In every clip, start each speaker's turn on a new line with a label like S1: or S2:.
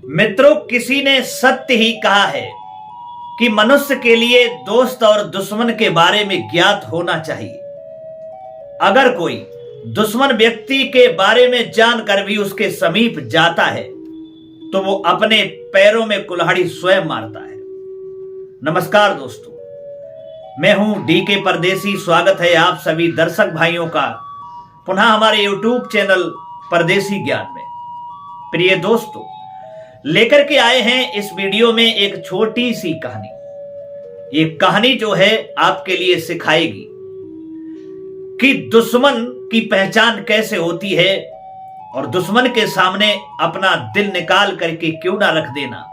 S1: मित्रों, किसी ने सत्य ही कहा है कि मनुष्य के लिए दोस्त और दुश्मन के बारे में ज्ञात होना चाहिए। अगर कोई दुश्मन व्यक्ति के बारे में जानकर भी उसके समीप जाता है तो वो अपने पैरों में कुल्हाड़ी स्वयं मारता है। नमस्कार दोस्तों, मैं हूं डीके परदेसी। स्वागत है आप सभी दर्शक भाइयों का पुनः हमारे यूट्यूब चैनल परदेसी ज्ञान में। प्रिय दोस्तों, लेकर के आए हैं इस वीडियो में एक छोटी सी कहानी। ये कहानी जो है आपके लिए सिखाएगी कि दुश्मन की पहचान कैसे होती है और दुश्मन के सामने अपना दिल निकाल करके क्यों ना रख देना,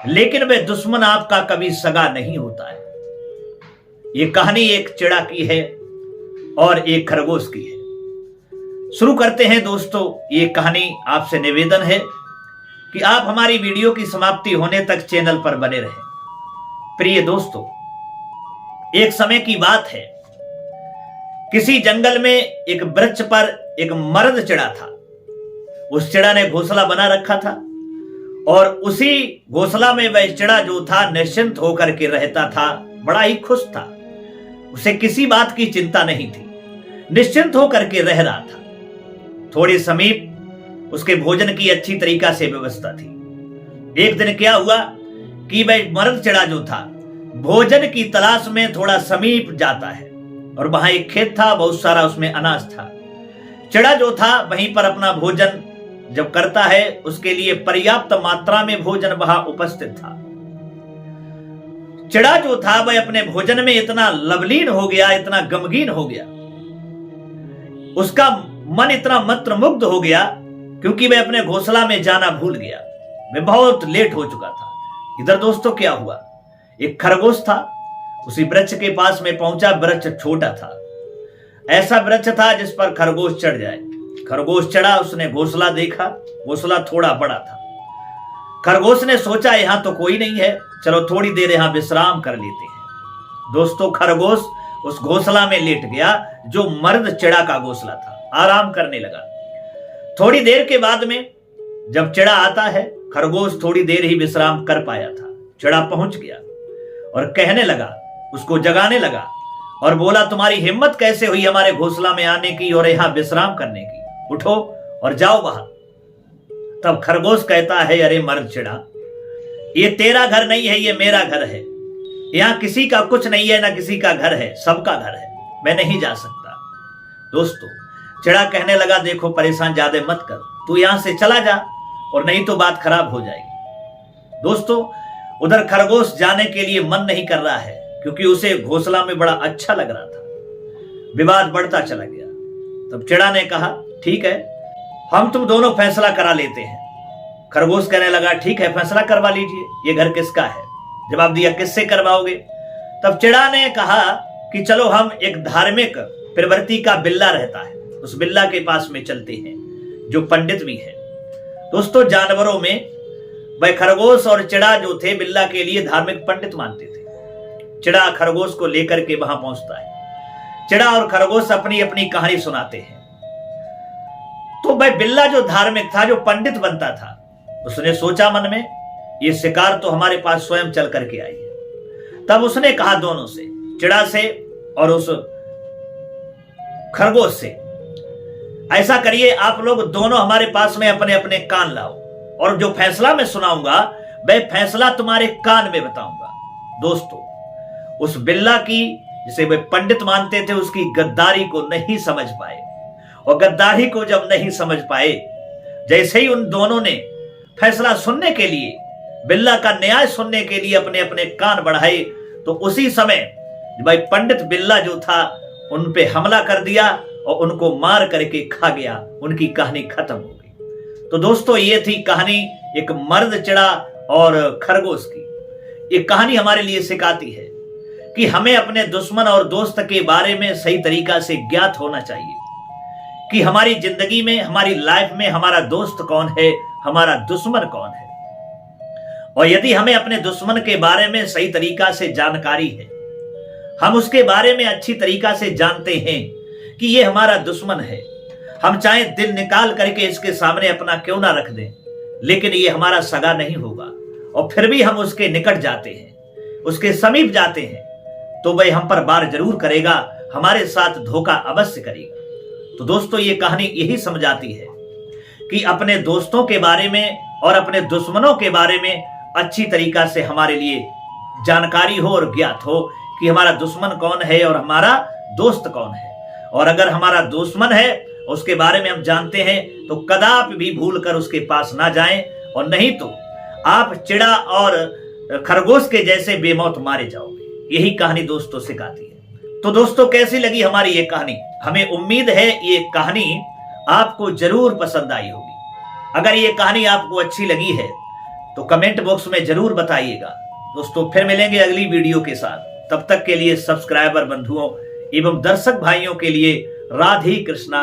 S1: लेकिन वह दुश्मन आपका कभी सगा नहीं होता है। ये कहानी एक चिड़ा की है और एक खरगोश की है। शुरू करते हैं दोस्तों। ये कहानी आपसे निवेदन है कि आप हमारी वीडियो की समाप्ति होने तक चैनल पर बने रहें। प्रिय दोस्तों, एक समय की बात है, किसी जंगल में एक वृक्ष पर एक मर्द चिड़ा था। उस चिड़ा ने घोंसला बना रखा था और उसी घोंसला में वह चिड़ा जो था निश्चिंत होकर के रहता था, बड़ा ही खुश था। उसे किसी बात की चिंता नहीं थी, निश्चिंत होकर के रह रहा था। थोड़े समीप उसके भोजन की अच्छी तरीका से व्यवस्था थी। एक दिन क्या हुआ कि वह मर्द चिड़ा जो था भोजन की तलाश में थोड़ा समीप जाता है और वहां एक खेत था, बहुत सारा उसमें अनाज था। चिड़ा जो था वहीं पर अपना भोजन जब करता है, उसके लिए पर्याप्त मात्रा में भोजन वहां उपस्थित था। चिड़ा जो था वह अपने भोजन में इतना लवलीन हो गया, इतना गमगीन हो गया, उसका मन इतना मंत्रमुग्ध हो गया क्योंकि वह अपने घोंसला में जाना भूल गया। वह बहुत लेट हो चुका था। इधर दोस्तों क्या हुआ, एक खरगोश था, उसी वृक्ष के पास में पहुंचा। वृक्ष छोटा था, ऐसा वृक्ष था जिस पर खरगोश चढ़ जाए। खरगोश चढ़ा, उसने घोंसला देखा, घोंसला थोड़ा बड़ा था। खरगोश ने सोचा यहां तो कोई नहीं है, चलो थोड़ी देर यहां विश्राम कर लेते हैं। दोस्तों, खरगोश उस घोंसला में लेट गया जो मर्द चिड़ा का घोंसला था, आराम करने लगा। थोड़ी देर के बाद में जब चिड़ा आता है, खरगोश थोड़ी देर ही विश्राम कर पाया था। चिड़ा पहुंच गया और कहने लगा, उसको जगाने लगा और बोला, तुम्हारी हिम्मत कैसे हुई हमारे घोंसला में आने की और यहां विश्राम करने की? उठो और जाओ बाहर। तब खरगोश कहता है, अरे मर्द चिड़ा, ये तेरा घर नहीं है, ये मेरा घर है। यहां किसी का कुछ नहीं है, ना किसी का घर है, सबका घर है, मैं नहीं जा सकता। दोस्तों, चिड़ा कहने लगा, देखो परेशान ज्यादा मत कर, तू यहां से चला जा और नहीं तो बात खराब हो जाएगी। दोस्तों, उधर खरगोश जाने के लिए मन नहीं कर रहा है क्योंकि उसे घोंसला में बड़ा अच्छा लग रहा था। विवाद बढ़ता चला गया। तब चिड़ा ने कहा, ठीक है, हम तुम दोनों फैसला करा लेते हैं। खरगोश कहने लगा, ठीक है, फैसला करवा लीजिए, ये घर किसका है? जवाब दिया, किससे करवाओगे? तब चिड़ा ने कहा कि चलो हम एक धार्मिक प्रवृत्ति का बिल्ला रहता है, उस बिल्ला के पास में चलते हैं जो पंडित भी है। दोस्तों, जानवरों में वह खरगोश और चिड़ा जो थे बिल्ला के लिए धार्मिक पंडित मानते थे। चिड़ा खरगोश को लेकर के वहां पहुंचता है। चिड़ा और खरगोश अपनी अपनी कहानी सुनाते हैं। तो वह बिल्ला जो धार्मिक था, जो पंडित बनता था, उसने सोचा मन में, ये शिकार तो हमारे पास स्वयं चल करके आई है। तब उसने कहा दोनों से, चिड़ा से और उस खरगोश से, ऐसा करिए आप लोग दोनों हमारे पास में अपने अपने कान लाओ और जो फैसला मैं सुनाऊंगा वह फैसला तुम्हारे कान में बताऊंगा। दोस्तों, उस बिल्ला की, जिसे वे पंडित मानते थे, उसकी गद्दारी को नहीं समझ पाए और गद्दारी को जब नहीं समझ पाए, जैसे ही उन दोनों ने फैसला सुनने के लिए, बिल्ला का न्याय सुनने के लिए अपने अपने कान बढ़ाए, तो उसी समय भाई पंडित बिल्ला जो था उन पे हमला कर दिया और उनको मार करके खा गया। उनकी कहानी खत्म हो गई। तो दोस्तों, ये थी कहानी एक मर्द चिड़ा और खरगोश की। ये कहानी हमारे लिए सिखाती है कि हमें अपने दुश्मन और दोस्त के बारे में सही तरीका से ज्ञात होना चाहिए कि हमारी जिंदगी में, हमारी लाइफ में हमारा दोस्त कौन है, हमारा दुश्मन कौन है। और यदि हमें अपने दुश्मन के बारे में सही तरीका से जानकारी है, हम उसके बारे में अच्छी तरीका से जानते हैं कि ये हमारा दुश्मन है, हम चाहे दिल निकाल करके इसके सामने अपना क्यों ना रख दें, लेकिन ये हमारा सगा नहीं होगा, और फिर भी हम उसके निकट जाते हैं, उसके समीप जाते हैं, तो वह हम पर वार जरूर करेगा, हमारे साथ धोखा अवश्य करेगा। तो दोस्तों, ये कहानी यही समझाती है कि अपने दोस्तों के बारे में और अपने दुश्मनों के बारे में अच्छी तरीका से हमारे लिए जानकारी हो और ज्ञात हो कि हमारा दुश्मन कौन है और हमारा दोस्त कौन है। और अगर हमारा दुश्मन है, उसके बारे में हम जानते हैं, तो कदापि भी भूल कर उसके पास ना जाएं, और नहीं तो आप चिड़ा और खरगोश के जैसे बेमौत मारे जाओगे। यही कहानी दोस्तों सिखाती है। तो दोस्तों, कैसी लगी हमारी ये कहानी? हमें उम्मीद है ये कहानी आपको जरूर पसंद आई होगी। अगर ये कहानी आपको अच्छी लगी है तो कमेंट बॉक्स में जरूर बताइएगा। दोस्तों, फिर मिलेंगे अगली वीडियो के साथ। तब तक के लिए सब्सक्राइबर बंधुओं एवं दर्शक भाइयों के लिए राधे कृष्णा,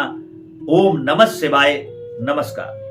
S1: ओम नमः शिवाय, नमस्कार।